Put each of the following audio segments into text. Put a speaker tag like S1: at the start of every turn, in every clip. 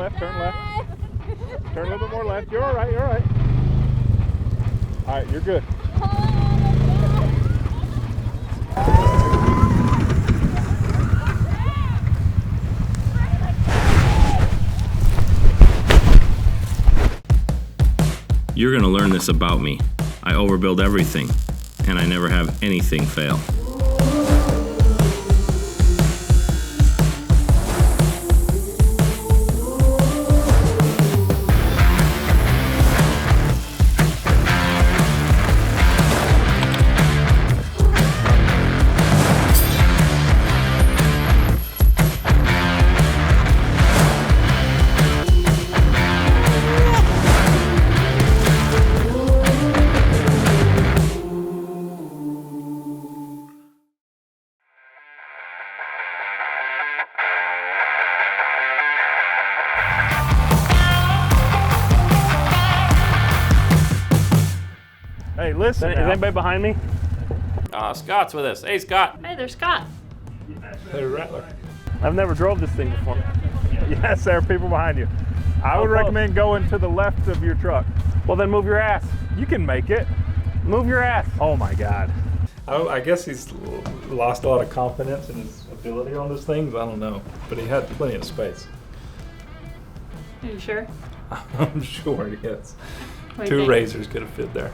S1: left, turn left. Turn a little bit more left. You're all right, you're all right. All right, you're good.
S2: You're gonna learn this about me. I overbuild everything, and I never have anything fail.
S1: Hey, listen. Is anybody behind me?
S2: Scott's with us. Hey, Scott.
S3: Hey, there's Scott.
S1: Hey, Rattler. I've never drove this thing before. Yes, there are people behind you. I would recommend going to the left of your truck. Well, then move your ass. You can make it. Move your ass. Oh my God.
S4: I guess he's lost a lot of confidence in his ability on those things. I don't know, but he had plenty of space.
S3: Are you sure?
S4: I'm sure, yes.
S3: What do you
S4: 2
S3: think?
S4: razors could have fit there.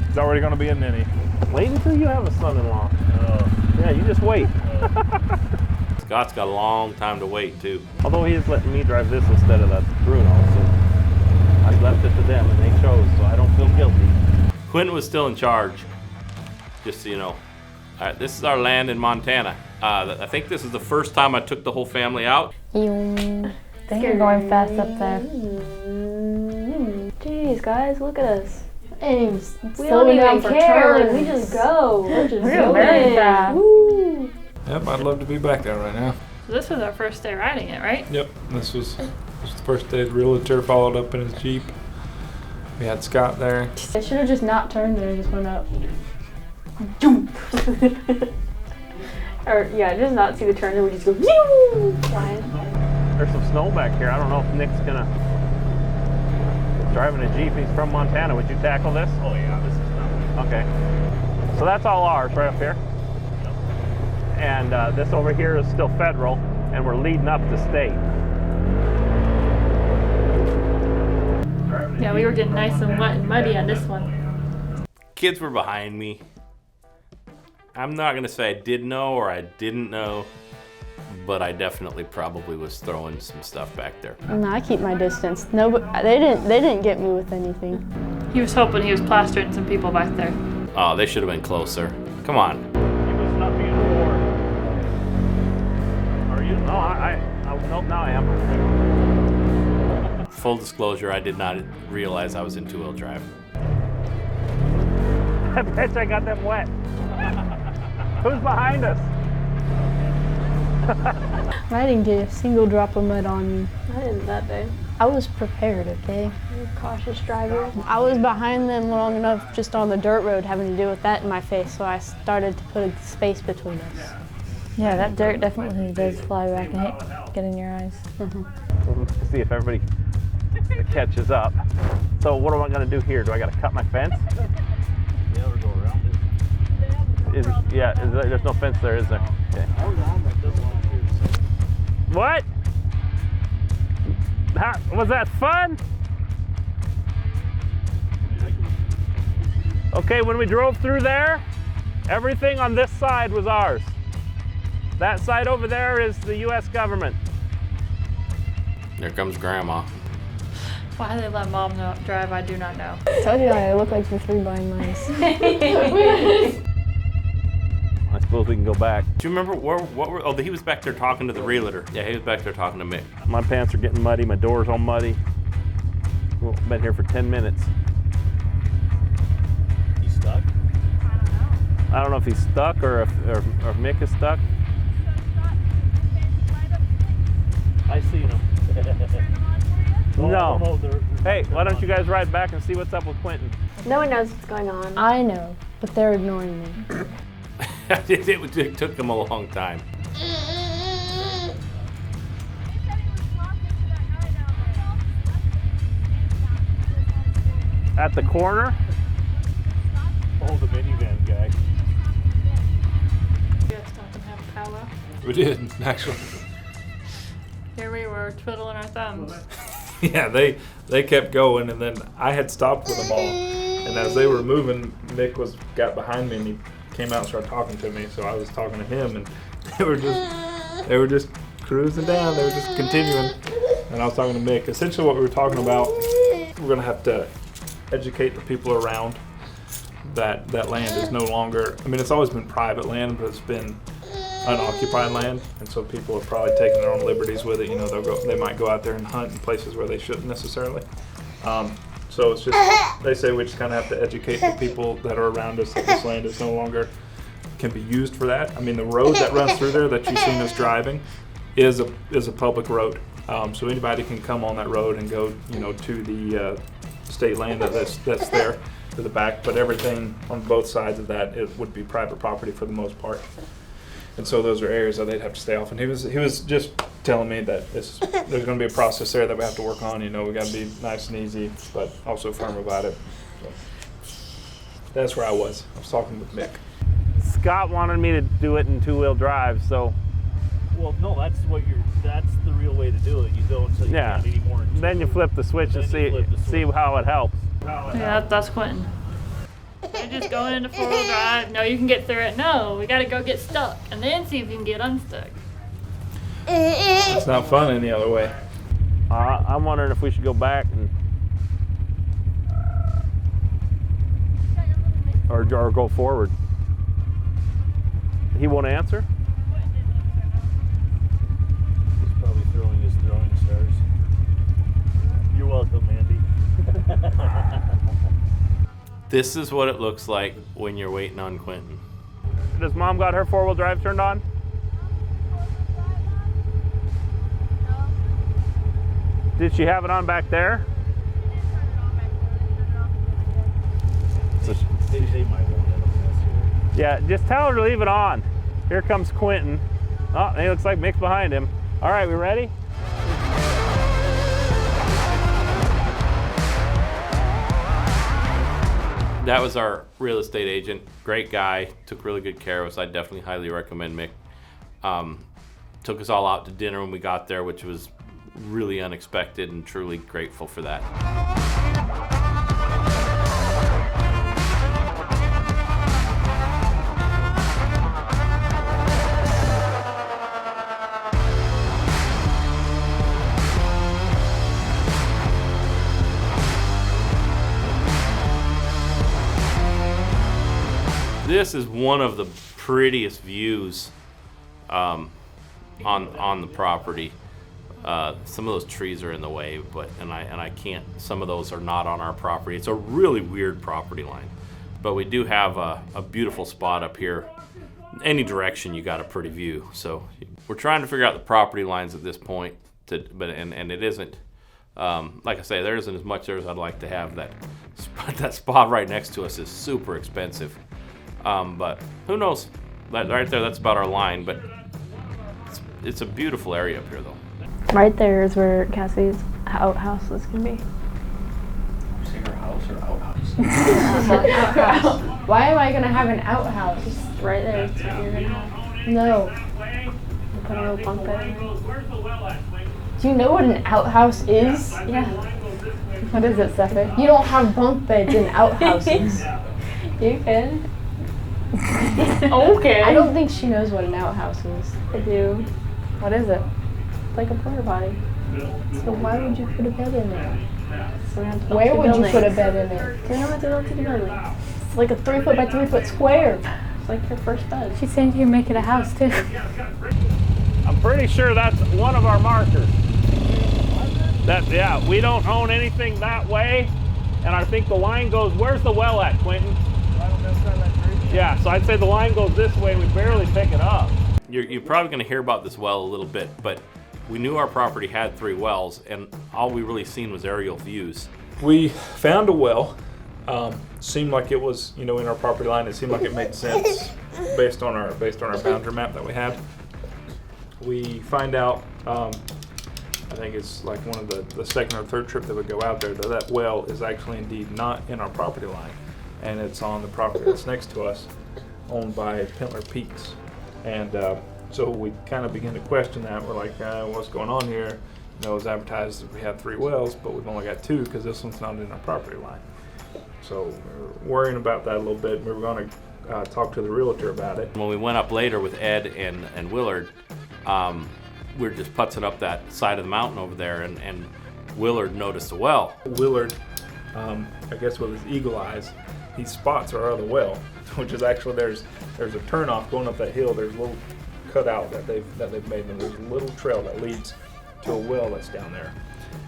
S1: It's already going to be a ninny.
S5: Wait until you have a son-in-law. Yeah, you just wait.
S2: Scott's got a long time to wait, too.
S5: Although he is letting me drive this instead of that Bruno, so I left it to them and they chose, so I don't feel guilty.
S2: Quentin was still in charge, just so you know. All right, this is our land in Montana. I think this is the first time I took the whole family out.
S6: They're going fast up there. Jeez, guys, look at us. And we don't even care. Like, we just go. We're just going very fast. Woo.
S4: Yep, I'd love to be back there right now.
S3: So this was our first day riding it, right?
S4: Yep, this was the first day the realtor followed up in his Jeep. We had Scott there.
S6: I should have just not turned there and just went up. Jump! Or, yeah, just not see the turn and we just go, flying.
S5: There's some snow back here. I don't know if Nick's gonna driving a Jeep. He's from Montana. Would you tackle this?
S1: Oh yeah, this is not.
S5: Okay. So that's all ours right up here.
S1: Yep.
S5: And this over here is still federal, and we're leading up to state.
S3: Yeah, we were getting nice and wet and muddy on this one.
S2: Kids were behind me. I'm not gonna say I did know or I didn't know, but I definitely probably was throwing some stuff back there.
S6: No, I keep my distance. No, but they didn't get me with anything.
S3: He was hoping he was plastering some people back there.
S2: Oh, they should have been closer. Come on.
S5: You must not be in war. Are you? No, nope, now I am.
S2: Full disclosure, I did not realize I was in 2-wheel drive.
S5: I bet I got them wet. Who's behind us?
S6: I didn't get a single drop of mud on me.
S7: I didn't that day.
S6: I was prepared, okay?
S7: You're a cautious driver.
S6: I was behind them long enough just on the dirt road having to deal with that in my face, so I started to put a space between us.
S7: Yeah, that dirt definitely does fly back and get in your eyes.
S5: Let's see if everybody catches up. So what am I going to do here? Do I got to cut my fence?
S1: Yeah, we'll go around it.
S5: There's no fence there, is there? Okay. What? Was that fun? Okay, when we drove through there, everything on this side was ours. That side over there is the U.S. government.
S2: There comes Grandma.
S3: Why they let Mom drive, I do not know.
S6: I told you I look like the 3 blind mice.
S5: I suppose we can go back.
S2: Do you remember he was back there talking to the realtor. Yeah, he was back there talking to Mick.
S5: My pants are getting muddy, my door's all muddy. Well, been here for 10 minutes.
S1: You stuck?
S5: I don't know if he's stuck or if Mick is stuck.
S1: I seen him.
S5: No. Hey, why don't you guys ride back and see what's up with Quentin?
S7: No one knows what's going on.
S6: I know, but they're ignoring me.
S2: It took them a long time.
S5: at the corner.
S1: Oh, the minivan guy.
S3: You guys stop and have a powwow.
S4: We did, actually.
S3: Here we were twiddling our thumbs.
S4: Yeah, they kept going, and then I had stopped with them all. And as they were moving, Mick got behind me, and he came out and started talking to me. So I was talking to him, and they were just cruising down. They were just continuing, and I was talking to Mick. Essentially, what we were talking about, we're gonna have to educate the people around that land is no longer. I mean, it's always been private land, but it's been unoccupied land, and so people have probably taken their own liberties with it. You know, they might go out there and hunt in places where they shouldn't necessarily. So it's just, they say we just kind of have to educate the people that are around us that this land is no longer can be used for that. I mean, the road that runs through there that you've seen us driving is a public road. So anybody can come on that road and go, you know, to the state land that's there to the back. But everything on both sides of that, it would be private property for the most part. And so those are areas that they'd have to stay off. And he was just telling me that there's going to be a process there that we have to work on. You know, we got to be nice and easy, but also firm about it. So that's where I was. I was talking with Mick.
S5: Scott wanted me to do it in two-wheel drive, so.
S8: Well, no, that's the real way to do it. You don't until you
S5: Yeah.
S8: can't anymore.
S5: Then you flip the switch and see how it helps.
S3: Yeah, that's Quentin. You're just going into four-wheel drive. No, you can get through it. No, we gotta go get stuck and then see if you can get unstuck.
S4: It's not fun any other way.
S5: I'm wondering if we should go back or go forward. He won't answer?
S8: He's probably throwing his throwing stars. You're welcome, Mandy.
S2: This is what it looks like when you're waiting on Quentin.
S5: Does Mom got her four-wheel drive turned on? Did she have it on back there?
S8: They might want it.
S5: Yeah, just tell her to leave it on. Here comes Quentin. Oh, he looks like Mick's behind him. All right, we ready?
S2: That was our real estate agent. Great guy, took really good care of us. I definitely highly recommend Mick. Took us all out to dinner when we got there, which was really unexpected, and truly grateful for that. This is one of the prettiest views on the property. Some of those trees are in the way, and I can't. Some of those are not on our property. It's a really weird property line, but we do have a beautiful spot up here. Any direction, you got a pretty view. So we're trying to figure out the property lines at this point. But it isn't. Like I say, there isn't as much there as I'd like to have. That spot right next to us is super expensive. But who knows? Right there, that's about our line. But it's a beautiful area up here, though.
S7: Right there is where Cassie's outhouse is gonna be.
S8: Say her house or outhouse?
S6: Why am I gonna have an outhouse? Just right there. It's what you're gonna have. No. You put a little bunk bed in there. Do you know what an outhouse is? Yeah.
S7: What is it, Steph?
S6: You don't have bunk beds in outhouses.
S7: You can.
S6: Okay. I don't think she knows what an outhouse is.
S7: I do. What is it?
S6: It's like a porta potty. So why would you put a bed in there?
S7: So we have to
S6: Where
S7: build
S6: would
S7: two
S6: you put a
S7: buildings.
S6: bed in there?
S7: We don't have to build two buildings.
S6: It's like a 3 foot by 3 foot square. It's like your first bed.
S7: She's saying you can make it a house too.
S5: I'm pretty sure that's one of our markers. Yeah, we don't own anything that way, and I think the line goes, where's the well at, Quentin?
S8: Right on that side of that tree.
S5: Yeah, so I'd say the line goes this way, and we barely pick it up.
S2: You're probably going to hear about this well a little bit, but we knew our property had 3 wells, and all we really seen was aerial views.
S4: We found a well. Seemed like it was, in our property line. It seemed like it made sense based on our boundary map that we had. We find out I think it's like one of the second or third trip that would go out there, that well is actually indeed not in our property line. And it's on the property that's next to us, owned by Pentler Peaks. And so we kind of begin to question that. We're like, what's going on here? You know, it was advertised that we had 3 wells, but we've only got 2 because this one's not in our property line. So we're worrying about that a little bit. We were going to talk to the realtor about it.
S2: When we went up later with Ed and Willard, we were just putzing up that side of the mountain over there, and Willard noticed a well.
S4: Willard, I guess with his eagle eyes, he spots our other well, which is actually there's a turnoff going up that hill. There's a little cutout that they've made, and there's a little trail that leads to a well that's down there.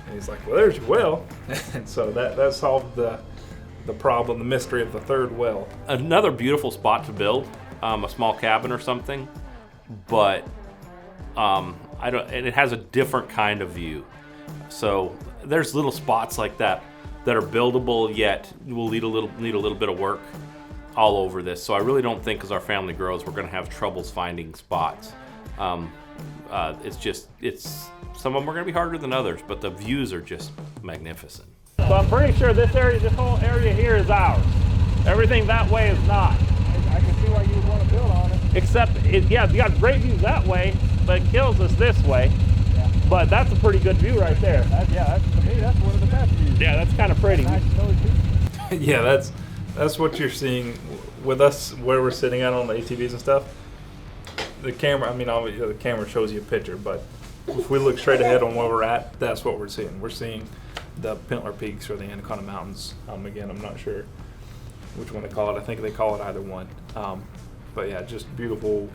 S4: And he's like, well, there's your well. And so that solved the problem, the mystery of the 3rd well.
S2: Another beautiful spot to build, a small cabin or something, but and it has a different kind of view. So there's little spots like that are buildable, yet will need a little bit of work all over this. So I really don't think, as our family grows, we're going to have troubles finding spots. It's some of them are going to be harder than others, but the views are just magnificent.
S5: So I'm pretty sure this whole area here is ours. Everything that way is not.
S1: I can see why you would want to build on it.
S5: Except, you got great views that way, but it kills us this way.
S1: Yeah.
S5: But that's a pretty good view right there.
S1: To me, that's one of the best views.
S5: Yeah, that's kind of pretty.
S1: Nice snowy peaks.
S4: Yeah, that's what you're seeing with us where we're sitting at on the ATVs and stuff. The camera, I mean, obviously the camera shows you a picture, but if we look straight ahead on where we're at, that's what we're seeing. We're seeing the Pentler Peaks or the Anaconda Mountains. Again, I'm not sure which one they call it. I think they call it either one. But yeah, just beautiful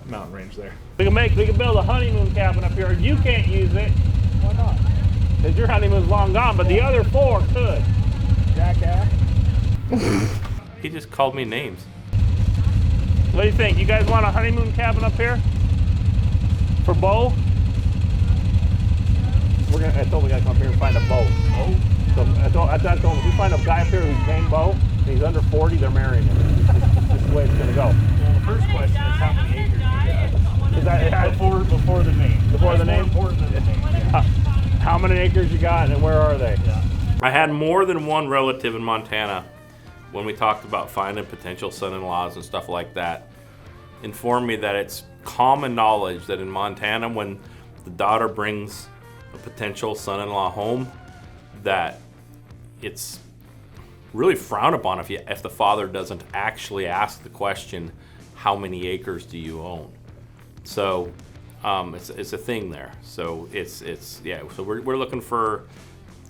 S4: mountain range there.
S5: We can build a honeymoon cabin up here. You can't use it.
S1: Why not?
S5: Because your honeymoon's long gone, but the other 4 could.
S1: Jackass.
S2: He just called me names.
S5: What do you think? You guys want a honeymoon cabin up here? For Bo? I told we gotta come up here and find a Bo. So I told him, if we find a guy up here who's named Bo, and he's under 40, they're marrying him. That's the way it's gonna go.
S8: Well, the first question is how many acres you got? Before the name.
S5: Before the name?
S8: More important than the name. Yeah.
S5: How many acres you got and where are they?
S8: Yeah.
S2: I had more than one relative in Montana when we talked about finding potential son-in-laws and stuff like that, informed me that it's common knowledge that in Montana, when the daughter brings a potential son-in-law home, that it's really frowned upon if the father doesn't actually ask the question, how many acres do you own? So it's a thing there. So so we're looking for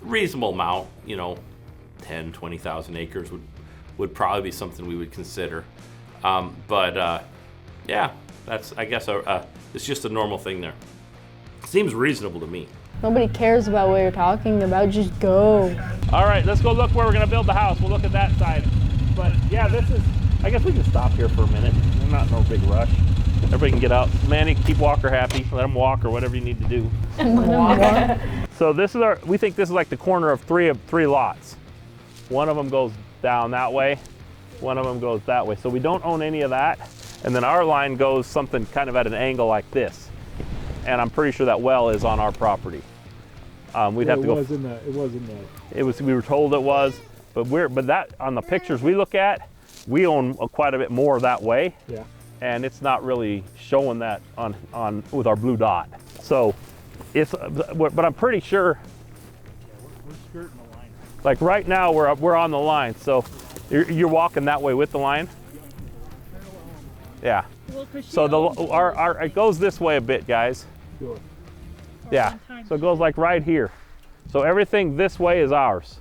S2: a reasonable amount, 10-20,000 acres would probably be something we would consider. That's, I guess, it's just a normal thing there. Seems reasonable to me.
S7: Nobody cares about what you're talking about, just go.
S5: All right, let's go look where we're gonna build the house. We'll look at that side. But yeah, I guess we can stop here for a minute. We're not in no big rush. Everybody can get out. Manny, keep Walker happy. Let him walk or whatever you need to do. So we think this is like the corner of three lots. One of them goes down that way. One of them goes that way. So we don't own any of that. And then our line goes something kind of at an angle like this. And I'm pretty sure that well is on our property. We'd have to go. It was. We were told it was, but that on the pictures we look at, we own quite a bit more that way.
S1: Yeah.
S5: And it's not really showing that on with our blue dot. So it's, but I'm pretty sure.
S8: We're skirting the line.
S5: Like right now we're on the line. So you're walking that way with the line. Yeah. So it goes this way a bit, guys.
S1: Sure.
S5: Yeah. So it goes like right here. So everything this way is ours.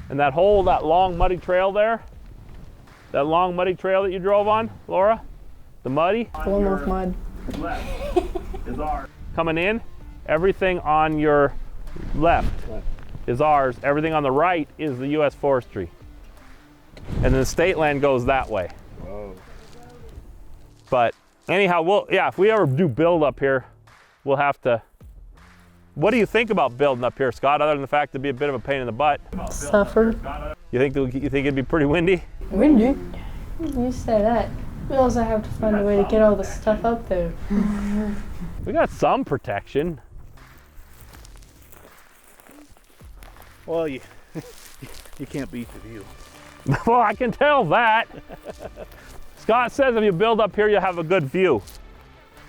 S5: And that long muddy trail there, that long muddy trail that you drove on, Laura, the muddy.
S7: The one with mud.
S5: Is ours. Coming in, everything on your left is ours. Everything on the right is the U.S. Forestry. And then the state land goes that way.
S1: Whoa.
S5: But anyhow, if we ever do build up here, we'll have to. What do you think about building up here, Scott, other than the fact it'd be a bit of a pain in the butt?
S7: Suffer.
S5: You think it'd be pretty windy?
S7: Windy?
S6: You say that. We also have to find a way to get all the stuff up there.
S5: We got some protection.
S8: Well, you can't beat the view.
S5: Well, I can tell that. Scott says if you build up here, you'll have a good view.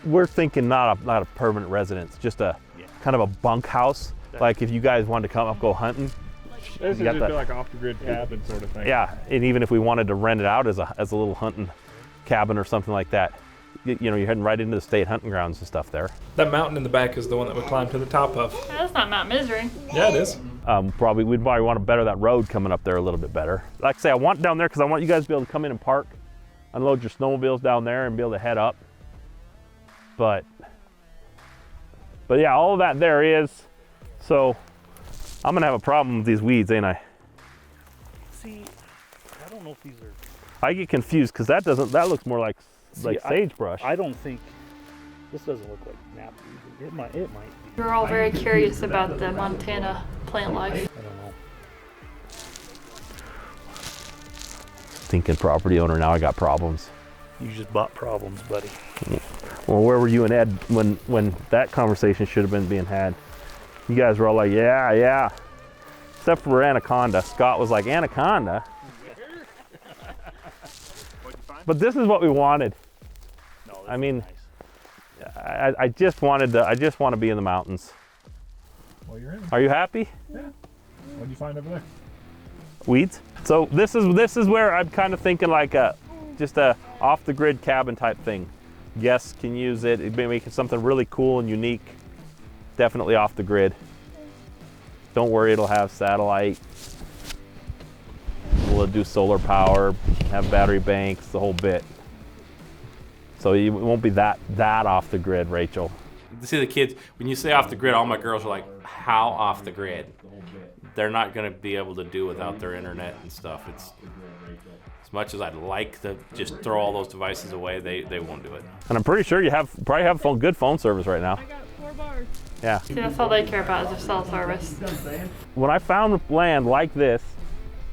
S5: We're thinking not a permanent residence, just a kind of a bunk house. Like if you guys wanted to come up, go hunting.
S1: This is just like an off-the-grid cabin sort of thing.
S5: Yeah, and even if we wanted to rent it out as a little hunting cabin or something like that, you know, you're heading right into the state hunting grounds and stuff there.
S4: That mountain in the back is the one that we climbed to the top of.
S3: That's not Mount Misery.
S4: Yeah, it is.
S5: We'd probably want to better that road coming up there a little bit better. Like I say, I want down there because I want you guys to be able to come in and park, unload your snowmobiles down there and be able to head up. But yeah, all of that there is. So I'm gonna have a problem with these weeds, ain't I?
S8: See, I don't know if these are.
S5: I get confused because that looks more like sagebrush.
S8: I don't think this doesn't look like nap. It might be.
S3: We're all very curious about the Montana plant life.
S8: I don't know.
S5: Thinking property owner, now I got problems.
S8: You just bought problems, buddy.
S5: Well, where were you and Ed when that conversation should have been being had? You guys were all like, yeah. Except for Anaconda. Scott was like, Anaconda? But this is what we wanted.
S8: No,
S5: I mean,
S8: nice.
S5: I just want to be in the mountains.
S1: Well, you're in.
S5: Are you happy?
S1: Yeah. What'd you find over there?
S5: Weeds. So this is where I'm kind of thinking like just a off the grid cabin type thing. Guests can use it. It'd be making something really cool and unique. Definitely off the grid. Don't worry, it'll have satellite. We'll do solar power, have battery banks, the whole bit. So it won't be that off the grid, Rachel.
S2: See the kids, when you say off the grid, all my girls are like, how off the grid? They're not going to be able to do without their internet and stuff. It's as much as I'd like to just throw all those devices away, they won't do it.
S5: And I'm pretty sure you probably have good phone service right now.
S3: I got 4 bars.
S5: Yeah.
S3: See, that's all they care about is their cell service.
S5: When I found land like this,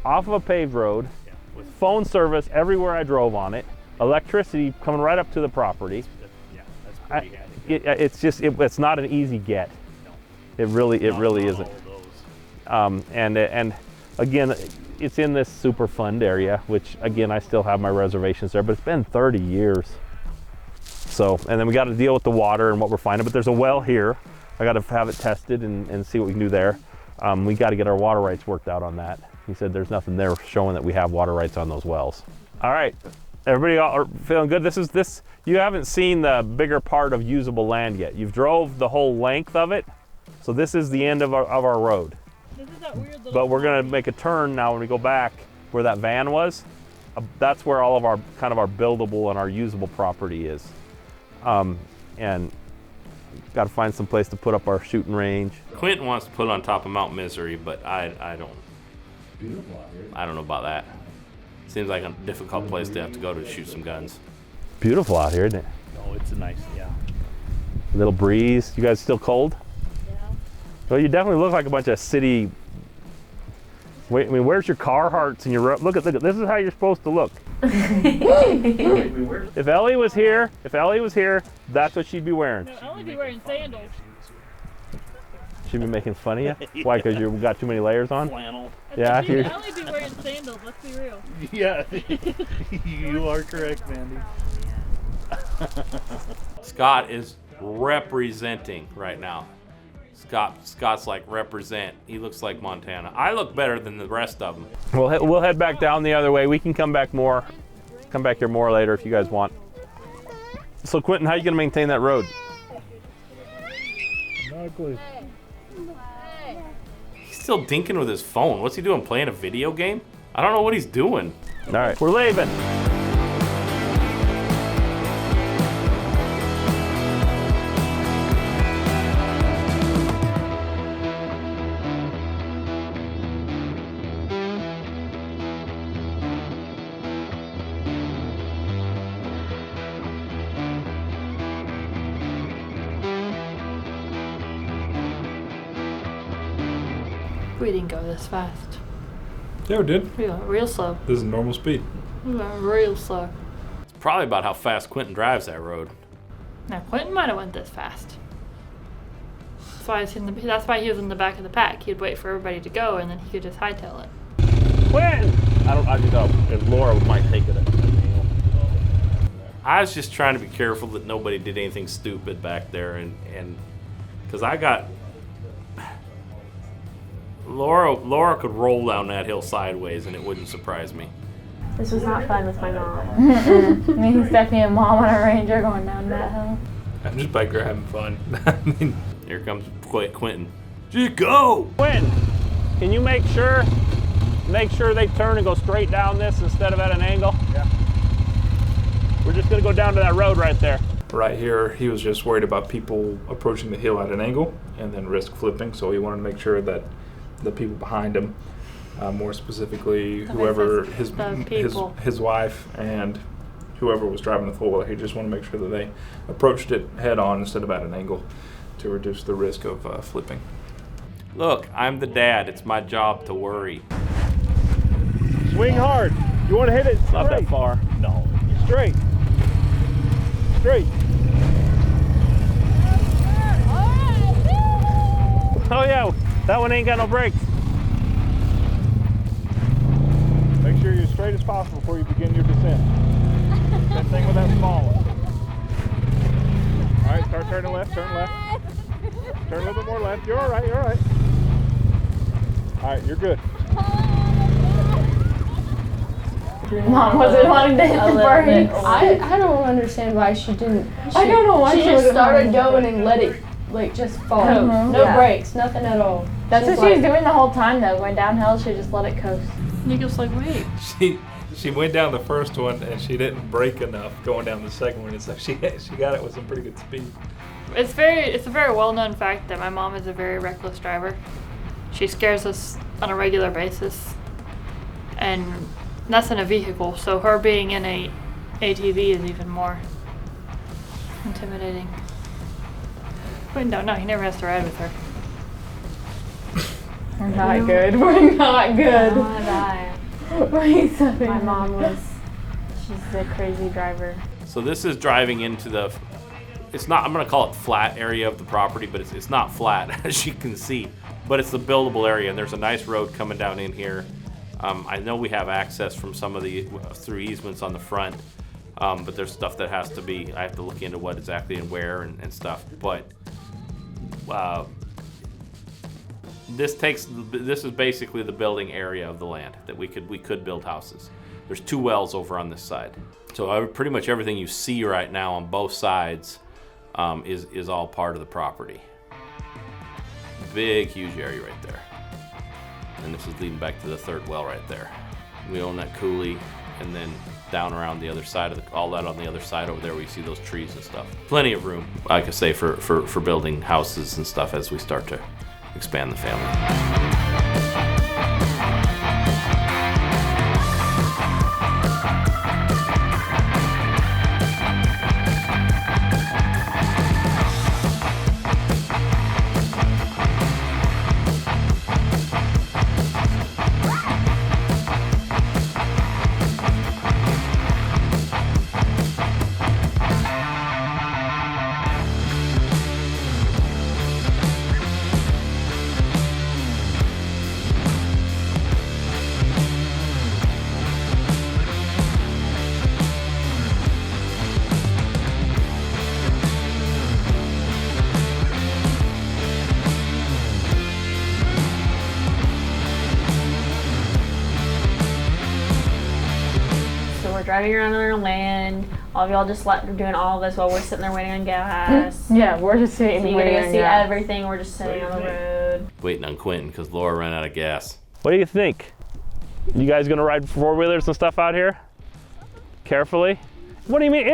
S5: off of a paved road, with phone service everywhere I drove on it, electricity coming right up to the property.
S8: Yeah, that's pretty handy.
S5: It's not an easy get. It really isn't. And again, it's in this super fund area, which again I still have my reservations there, but it's been 30 years. So, and then we got to deal with the water and what we're finding. But there's a well here. I got to have it tested and see what we can do there. We got to get our water rights worked out on that. He said there's nothing there showing that we have water rights on those wells. All right, everybody are feeling good? You haven't seen the bigger part of usable land yet. You've drove the whole length of it. So this is the end of our road.
S3: This is that weird little.
S5: But we're gonna make a turn now when we go back where that van was. That's where all of our kind of our buildable and our usable property is. And got to find some place to put up our shooting range.
S2: Quentin wants to put it on top of Mount Misery, but I don't know about that. Seems like a difficult place to have to go to shoot some guns.
S5: Beautiful out here, isn't it?
S8: Oh, it's a nice, yeah.
S5: A little breeze. You guys still cold?
S3: Yeah.
S5: Well, you definitely look like a bunch of city. Wait, I mean, where's your Carhartts and your look at this is how you're supposed to look. If Ellie was here, that's what she'd be wearing.
S3: No, I'll only be wearing sandals.
S5: She'd be making fun of you. Why? Because you've got too many layers on.
S8: Flannel.
S5: Yeah,
S3: I'll only be wearing sandals. Let's be real.
S8: Yeah, you are correct, Mandy.
S2: Scott is representing right now. Scott's like represent. He looks like Montana. I look better than the rest of them.
S5: We'll head back down the other way. We can come back here more later if you guys want. So Quentin, how are you gonna maintain that road?
S1: Not a clue.
S2: He's still dinking with his phone. What's he doing? Playing a video game? I don't know what he's doing.
S5: All right, we're leaving.
S3: We didn't go this fast.
S4: Yeah, we did.
S3: We went real slow.
S4: This is normal speed.
S3: We went real slow.
S2: It's probably about how fast Quentin drives that road.
S3: Now Quentin might have went this fast. why he was in the back of the pack. He'd wait for everybody to go, and then he could just hightail it.
S5: Quinn! I just thought if Laura might take it at an angle.
S2: I was just trying to be careful that nobody did anything stupid back there, and because I got Laura could roll down that hill sideways, and it wouldn't surprise me.
S6: This was not fun with my mom.
S7: Me, Stephanie, and Mom on a Ranger going down that hill.
S4: I'm just back there having fun. I mean,
S2: Here comes Quentin. Just go!
S5: Quinn, can you make sure they turn and go straight down this instead of at an angle?
S1: Yeah.
S5: We're just gonna go down to that road right there.
S4: right here, he was just worried about people approaching the hill at an angle and then risk flipping. So he wanted to make sure that the people behind him, more specifically whoever his wife and whoever was driving the four-wheeler, he just wanted to make sure that they approached it head on instead of at an angle to reduce the risk of flipping.
S2: Look, I'm the dad. It's my job to worry.
S1: Swing hard. You want to hit it straight.
S5: Not that far.
S1: No. Straight. Straight.
S5: Oh yeah, that one ain't got no brakes.
S1: Make sure you're as straight as possible before you begin your descent. Same thing with that small one. All right, start turning left, turn left. Turn a little bit more left. You're all right, you're all right. All right, you're good.
S7: Mom wasn't wanting to hit the brakes.
S6: I don't understand why she didn't.
S7: I don't know why
S6: she
S7: she
S6: just
S7: would've
S6: started
S7: wanted to
S6: going and let it like just fall.
S7: Mhm.
S6: No
S7: Yeah.
S6: brakes, nothing at all.
S7: That's
S6: She's
S7: what she was
S6: like-
S7: doing the whole time though. Going downhill, she just let it coast.
S3: And you're just like, wait.
S4: She went down the first one and she didn't brake enough going down the second one. It's like she got it with some pretty good speed.
S3: It's a very well-known fact that my mom is a very reckless driver. She scares us on a regular basis, and that's in a vehicle. So her being in a ATV is even more intimidating. But no, he never has to ride with her.
S7: We're not good. We're not good.
S6: My mom she's a crazy driver.
S2: So this is driving into the, it's not, I'm gonna call it flat area of the property, but it's not flat as you can see, but it's the buildable area, and there's a nice road coming down in here. I know we have access from some of the, through easements on the front, but there's stuff that has to be, I have to look into what exactly and where and stuff, but this is basically the building area of the land that we could build houses. There's 2 wells over on this side. So pretty much everything you see right now on both sides is all part of the property. Big, huge area right there. And this is leading back to the 3rd well right there. We own that coulee, and then down around the other side of all that on the other side over there where you see those trees and stuff. Plenty of room, like I say, for building houses and stuff as we start to expand the family.
S6: Driving around on our land. All of y'all just doing all this while we're sitting there waiting on gas.
S7: Yeah, we're just sitting
S6: So you're
S7: waiting
S6: gonna
S7: on
S6: see
S7: gas.
S6: everything. We're just sitting on the road.
S2: Waiting on Quentin because Laura ran out of gas.
S5: What do you think? You guys gonna ride 4-wheelers and stuff out here? Carefully? What do you mean?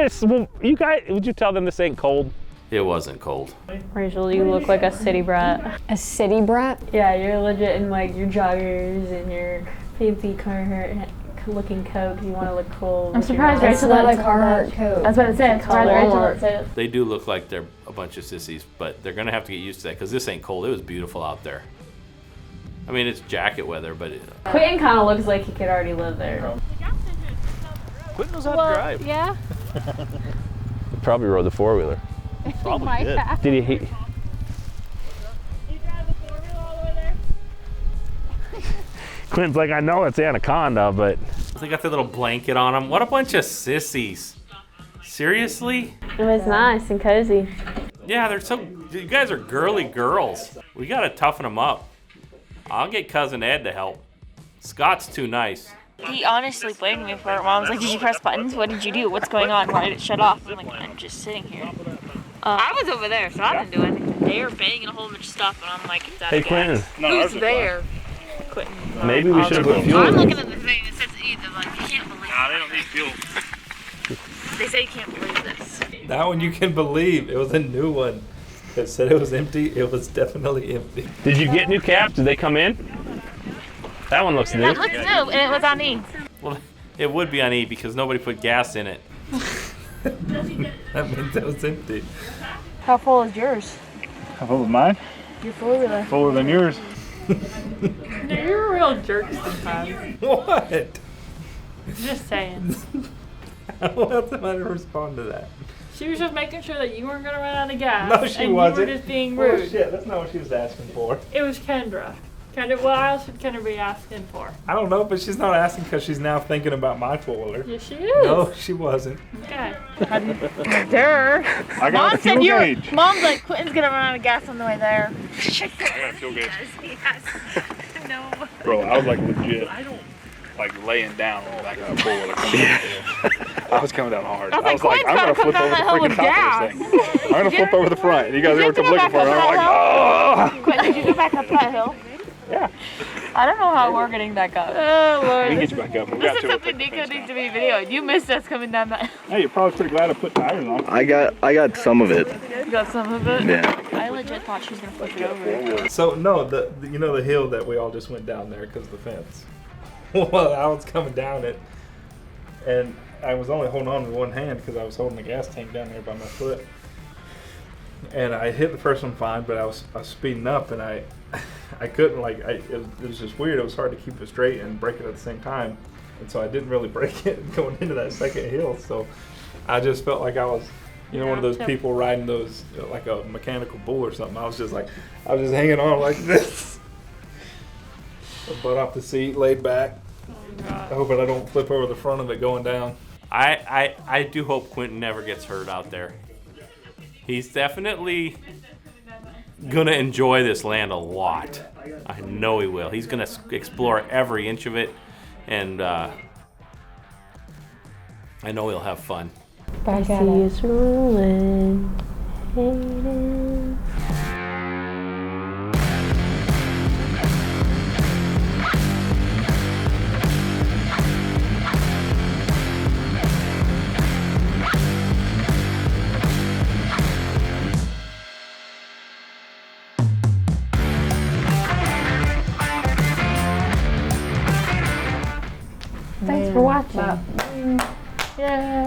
S5: You guys, would you tell them this ain't cold?
S2: It wasn't cold.
S6: Rachel, you look like a city brat.
S7: A city brat?
S6: Yeah, you're legit in like your joggers and your fancy Carhartt looking coat. You want to look cool.
S7: I'm surprised Rachel
S6: not
S7: doesn't
S6: a Carhartt coat.
S7: That's what it said.
S6: Color.
S7: Rachel doesn't say it.
S2: They do look like they're a bunch of sissies, but they're gonna have to get used to that because this ain't cold. It was beautiful out there. I mean, it's jacket weather, but
S6: Quentin kind of looks like he could already live there.
S8: Quentin knows how to drive.
S7: Yeah.
S5: Probably rode the 4-wheeler.
S8: Probably did.
S5: Did he? Quinn's like, I know it's Anaconda, but
S2: They got the little blanket on them. What a bunch of sissies. Seriously?
S6: It was nice and cozy.
S2: Yeah, they're so. You guys are girly girls. We gotta toughen them up. I'll get cousin Ed to help. Scott's too nice.
S9: He honestly blamed me for it. Mom's like, did you press buttons? What did you do? What's going on? Why did it shut off? I'm like, I'm just sitting here. I was over there, so I didn't do anything. They were banging a whole bunch of stuff, and I'm like, it's out
S5: hey,
S9: of gas.
S5: Quinn,
S9: Who's there? Quentin.
S5: maybe we should have put fuel
S9: I'm
S5: in.
S9: looking at the thing that says either, like, you can't believe
S8: Nah, they don't need fuel.
S9: They say you can't believe this.
S4: That one you can believe. It was a new one. It said it was empty. It was definitely empty.
S5: Did you get new caps? Did they come in? That one looks new.
S9: That looks new, and it was on E.
S2: Well, it would be on E because nobody put gas in it.
S4: That means it was empty.
S9: How full is yours?
S1: How full is mine?
S9: Your four-wheeler.
S1: Fuller than yours.
S3: You're a real jerk sometimes.
S4: What?
S3: Just saying.
S4: How else am I to respond to that?
S3: She was just making sure that you weren't going to run out of gas.
S4: No, she
S3: and
S4: wasn't.
S3: You were just being
S4: Oh
S3: rude.
S4: shit, that's not what she was asking for.
S3: It was Kendra. Kendra, what else would Kendra be asking for?
S4: I don't know, but she's not asking because she's now thinking about my four-wheeler.
S3: Yes, she is.
S4: No, she wasn't.
S3: Okay.
S9: There.
S1: I got
S9: Mom
S1: the
S9: said
S1: fuel
S9: you're.
S1: gauge.
S9: Mom's like, Quentin's gonna run out of gas on the way there.
S1: I got a fuel gauge.
S9: Yes. No.
S1: Bro, I was like legit. Like laying down on the back of the four-wheeler. I was coming down hard.
S9: I was like,
S1: I'm
S9: Quinn's
S1: gonna
S9: gotta come
S1: flip over the
S9: down that hill
S1: freaking
S9: with
S1: top of this thing. I'm gonna flip over the front, and you guys
S9: Did
S1: ever
S9: you
S1: come
S9: go
S1: looking
S9: back
S1: for it?
S9: up
S1: I'm like,
S9: that
S1: oh.
S9: Quentin, did you go back up that hill?
S1: Yeah.
S9: I don't know how we're getting back up. Oh
S1: We
S9: Lord.
S1: can get you back up. We
S9: This
S1: got
S9: is
S1: to
S9: something Nico needs to be videoed. You missed us coming down that.
S1: Hey, you're probably pretty glad I put tires on.
S10: I got some of it.
S9: You got some of it?
S10: Yeah.
S9: I legit thought she was gonna flip it over.
S4: So no, you know the hill that we all just went down there because of the fence. Well, I was coming down it, and I was only holding on with one hand because I was holding the gas tank down there by my foot. And I hit the first one fine, but I was speeding up, and I couldn't it was just weird. It was hard to keep it straight and brake it at the same time, and so I didn't really brake it going into that second hill. So I just felt like I was, one of those people riding those like a mechanical bull or something. I was just hanging on like this, butt off the seat, laid back, hoping I don't flip over the front of it going down.
S2: I do hope Quentin never gets hurt out there. He's definitely gonna enjoy this land a lot. I know he will. He's gonna explore every inch of it, and I know he'll have fun.
S6: I see it's rolling. Thanks for watching. Yeah.